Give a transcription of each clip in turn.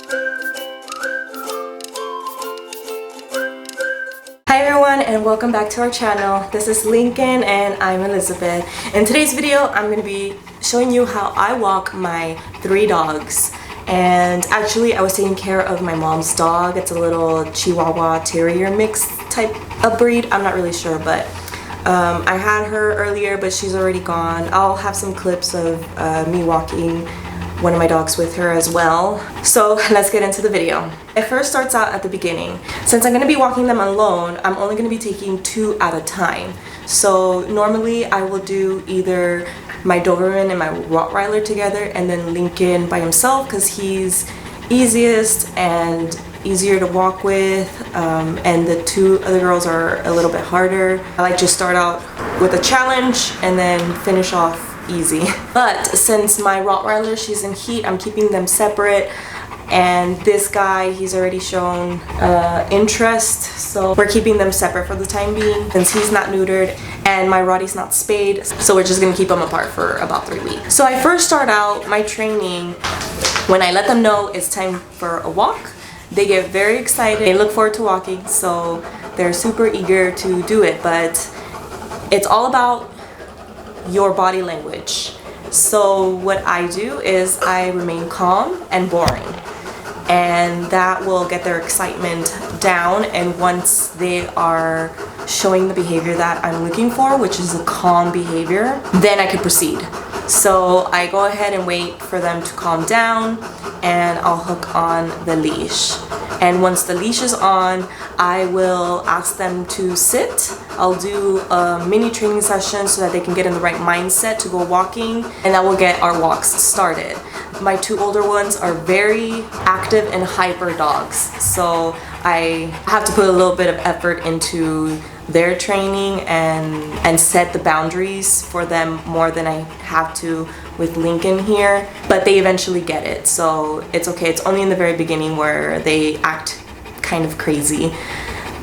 Hi everyone, and welcome back to our channel. This is Lincoln and I'm Elizabeth. In today's video, I'm going to be showing you how I walk my 3 dogs. And actually, I was taking care of my mom's dog. It's a little Chihuahua Terrier mix type of breed. I'm not really sure, but I had her earlier, but she's already gone. I'll have some clips of me walking one of my dogs with her as well. So let's get into the video. It first starts out at the beginning. Since I'm going to be walking them alone, I'm only going to be taking 2 at a time. So normally I will do either my Doberman and my Rottweiler together, and then Lincoln by himself because he's easiest and easier to walk with, and the 2 other girls are a little bit harder. I like to start out with a challenge and then finish off easy. But since my Rottweiler, she's in heat, I'm keeping them separate, and this guy, he's already shown interest, so we're keeping them separate for the time being since he's not neutered and my Rottie's not spayed, so we're just gonna keep them apart for about 3 weeks. So I first start out my training when I let them know it's time for a walk. They get very excited, they look forward to walking, so they're super eager to do it, but it's all about your body language. So what I do is I remain calm and boring, and that will get their excitement down, and once they are showing the behavior that I'm looking for, which is a calm behavior, then I can proceed. So I go ahead and wait for them to calm down, and I'll hook on the leash. And once the leash is on, I will ask them to sit. I'll do a mini training session so that they can get in the right mindset to go walking, and that will get our walks started. My 2 older ones are very active and hyper dogs, so I have to put a little bit of effort into their training and set the boundaries for them more than I have to with Lincoln here, but they eventually get it, so it's okay. It's only in the very beginning where they act kind of crazy.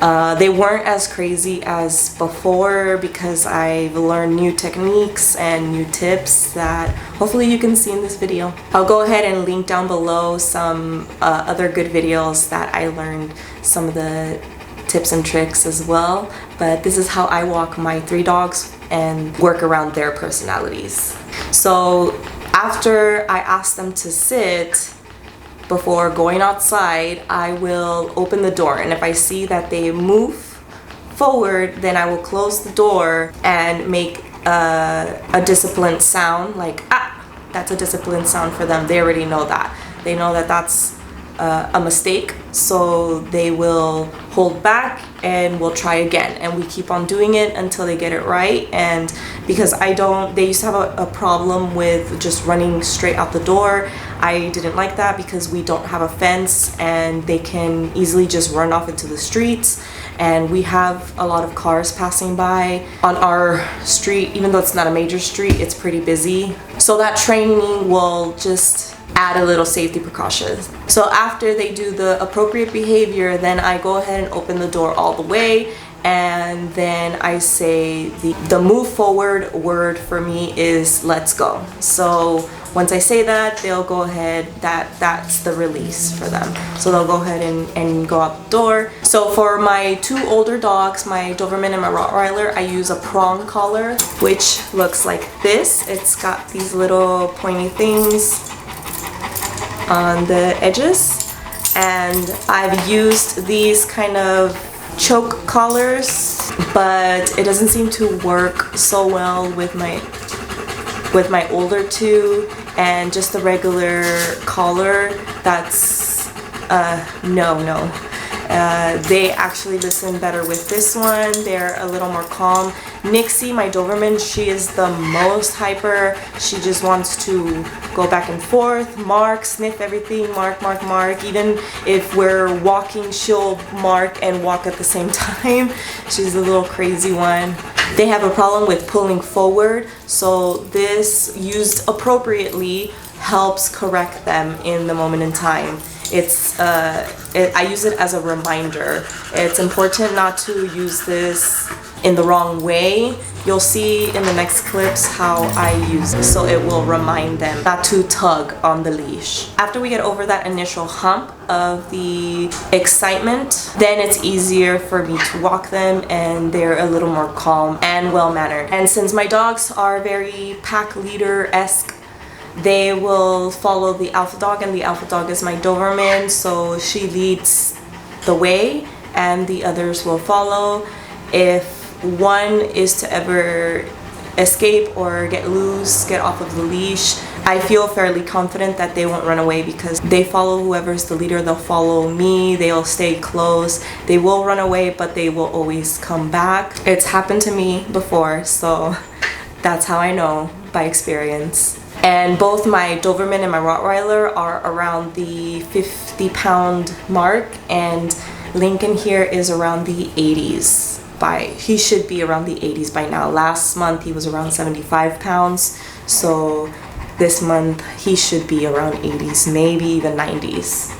They weren't as crazy as before because I've learned new techniques and new tips that hopefully you can see in this video. I'll go ahead and link down below some other good videos that I learned some of the tips and tricks as well, but this is how I walk my 3 dogs and work around their personalities. So after I ask them to sit, before going outside, I will open the door, and if I see that they move forward, then I will close the door and make a disciplined sound, like ah, that's a disciplined sound for them. They already know that. They know that that's a mistake, so they will hold back and we'll try again, and we keep on doing it until they get it right. And because they used to have a problem with just running straight out the door. I didn't like that because we don't have a fence and they can easily just run off into the streets, and we have a lot of cars passing by on our street. Even though it's not a major street, it's pretty busy, so that training will just add a little safety precautions. So after they do the appropriate behavior, then I go ahead and open the door all the way, and then I say the move forward word for me is let's go. So once I say that, they'll go ahead, that's the release for them. So they'll go ahead and go out the door. So for my 2 older dogs, my Doberman and my Rottweiler, I use a prong collar, which looks like this. It's got these little pointy things on the edges, and I've used these kind of choke collars, but it doesn't seem to work so well with my older 2, and just the regular collar, that's no. They actually listen better with this one. They're a little more calm. Nixie, my Doberman, she is the most hyper. She just wants to go back and forth, mark, sniff everything, mark. Even if we're walking, she'll mark and walk at the same time. She's a little crazy one. They have a problem with pulling forward, so this, used appropriately, helps correct them in the moment in time. I use it as a reminder. It's important not to use this in the wrong way. You'll see in the next clips how I use it, so it will remind them not to tug on the leash. After we get over that initial hump of the excitement, then it's easier for me to walk them, and they're a little more calm and well-mannered. And since my dogs are very pack leader-esque, they will follow the alpha dog, and the alpha dog is my Doberman, so she leads the way and the others will follow. If one is to ever escape or get loose, get off of the leash, I feel fairly confident that they won't run away because they follow whoever's the leader. They'll follow me, they'll stay close. They will run away, but they will always come back. It's happened to me before, so that's how I know, by experience. And both my Doberman and my Rottweiler are around the 50-pound mark, and Lincoln here is around the 80s. He should be around the 80s by now. Last month he was around 75 pounds, so this month he should be around 80s, maybe even 90s.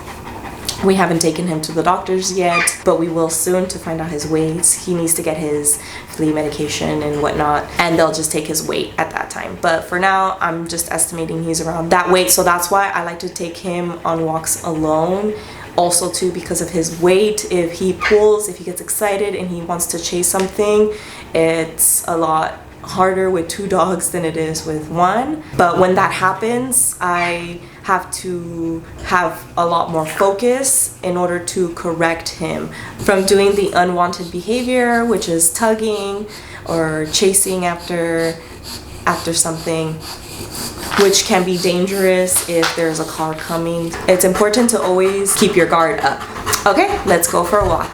We haven't taken him to the doctors yet, but we will soon to find out his weights. He needs to get his flea medication and whatnot, and they'll just take his weight at that time. But for now, I'm just estimating he's around that weight, so that's why I like to take him on walks alone. Also too, because of his weight, if he pulls, if he gets excited and he wants to chase something, it's a lot harder with 2 dogs than it is with 1. But when that happens, I have to have a lot more focus in order to correct him from doing the unwanted behavior, which is tugging or chasing after something, which can be dangerous if there's a car coming. It's important to always keep your guard up. Okay, let's go for a walk.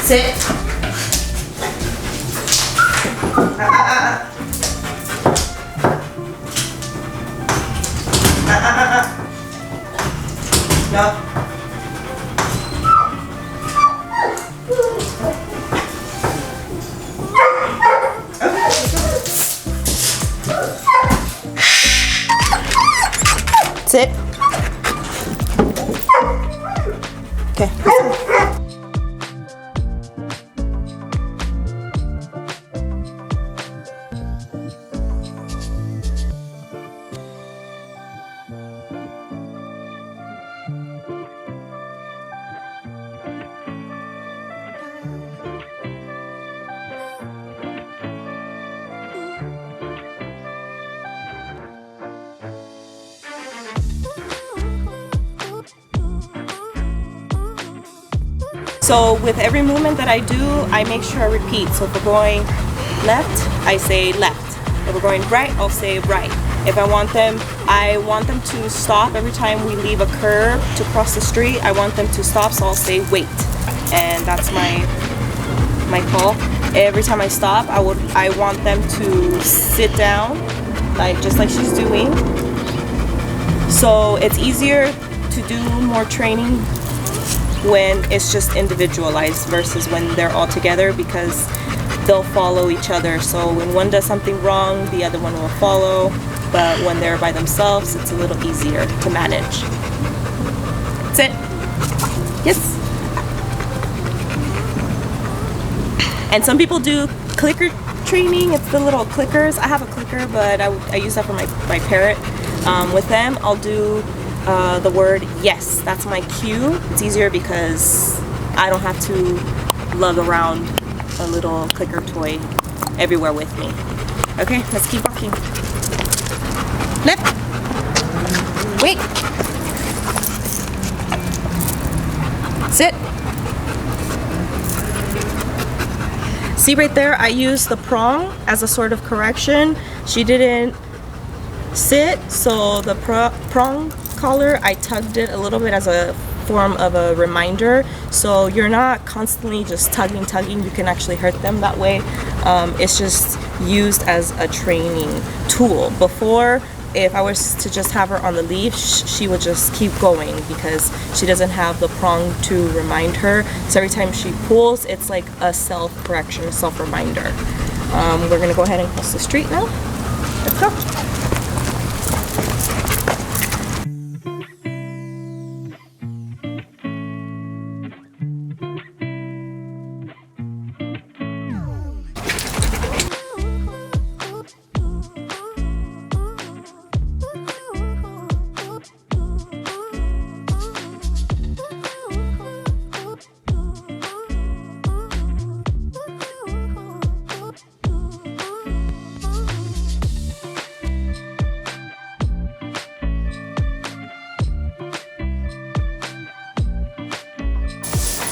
Sit. No. Sit. Okay. So with every movement that I do, I make sure I repeat. So if we're going left, I say left. If we're going right, I'll say right. If I want them to stop every time we leave a curb to cross the street. I want them to stop, so I'll say wait. And that's my call. Every time I stop, I want them to sit down, just like she's doing. So it's easier to do more training when it's just individualized versus when they're all together, because they'll follow each other. So when one does something wrong, the other one will follow. But when they're by themselves, it's a little easier to manage. Sit. Yes. And some people do clicker training. It's the little clickers. I have a clicker, but I use that for my parrot. With them, I'll do the word yes. That's my cue. It's easier because I don't have to lug around a little clicker toy everywhere with me. Okay, let's keep walking. Left. Wait. Sit. See right there, I use the prong as a sort of correction. She didn't sit, so the prong collar, I tugged it a little bit as a form of a reminder, so you're not constantly just tugging. You can actually hurt them that way. It's just used as a training tool. Before, if I was to just have her on the leash, she would just keep going because she doesn't have the prong to remind her. So every time she pulls, it's like a self-correction, a self-reminder. We're gonna go ahead and cross the street now. Let's go.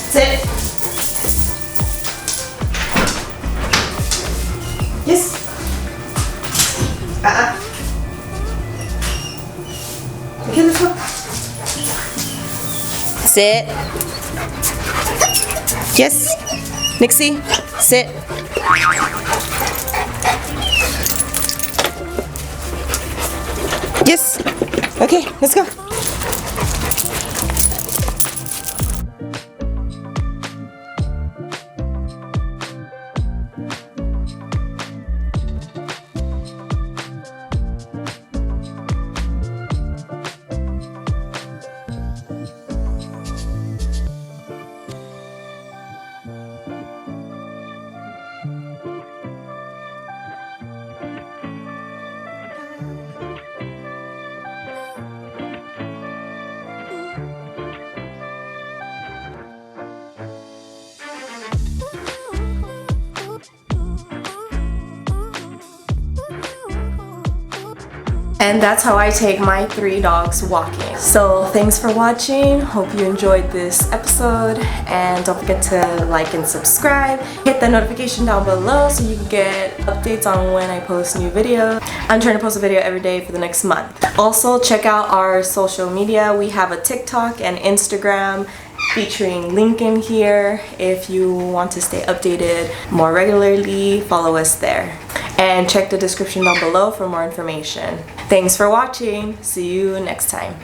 Sit. Yes. Okay, let's go. Sit. Yes. Nixie, sit. Yes. Okay, let's go. And that's how I take my 3 dogs walking. So thanks for watching. Hope you enjoyed this episode. And don't forget to like and subscribe. Hit the notification down below so you can get updates on when I post new videos. I'm trying to post a video every day for the next month. Also, check out our social media. We have a TikTok and Instagram featuring Lincoln here. If you want to stay updated more regularly, follow us there. And check the description down below for more information. Thanks for watching. See you next time.